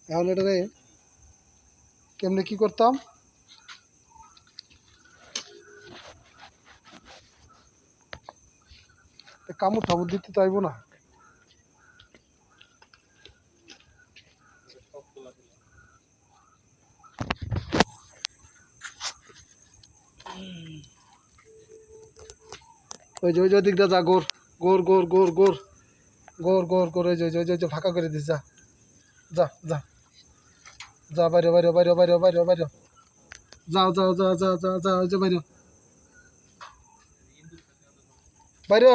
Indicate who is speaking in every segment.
Speaker 1: এখন এটারে কেমনে কি করতাম? কামড় ঠামড় দিতে চাইবো না। ওই যে দিকটা যা, গোর গোর গোর গোর গোর গোর গোর গোর, ওই যে ফাঁকা করে দিস, যা যা যা যা, বাইরে বাইরে বাইরে বাইরে বাইরে বাইরে, যাও যাও যা যা যা যা, ওই যে বাইরে বাইরে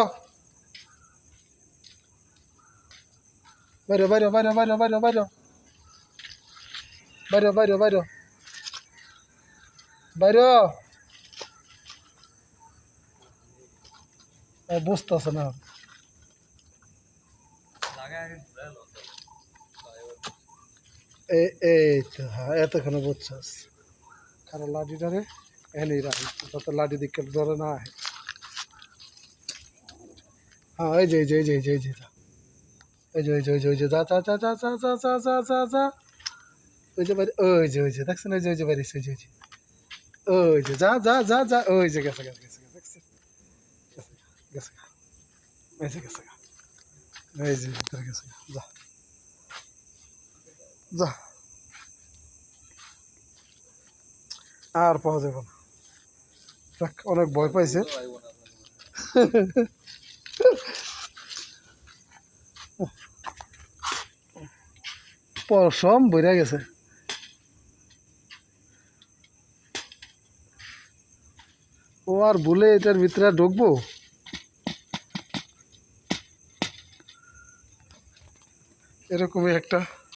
Speaker 1: বাইরে বাইরে বাইরে বাইরে বাইরে বাইরে বাইরে বাইরে বাইরে বাইরে, বুঝতেছে না। এই তো হ্যাঁ, এতক্ষণে বুঝছস। কারণ লাঠিটারে এনেই রাখি, যাতে লাঠি দিকে ধরে না আহে। হ্যাঁ, এই যে এই যে এই যে এই যে এই যে ওই যে ওই যে ওই যে ওই যে যা যা যা যা যা যা যা যা যা যা, ওই যে বাইরে, ওই যে দেখছেন, ওই যে বাইরে, ওই যে ওই যে যা যা যা যা, ওই যে গেছে গেছে গেছে দেখছেন, গেছে গেছে, এই যে গেছে, এই যে ভিতরে গেছে, যা যা, আর পাওয়া যাবে না। যাক, অনেক ভয় পাইছে। পশম বইরা গেছে। ও আর ভুলে এটার ভিতরে ঢুকবো? এরকমই একটা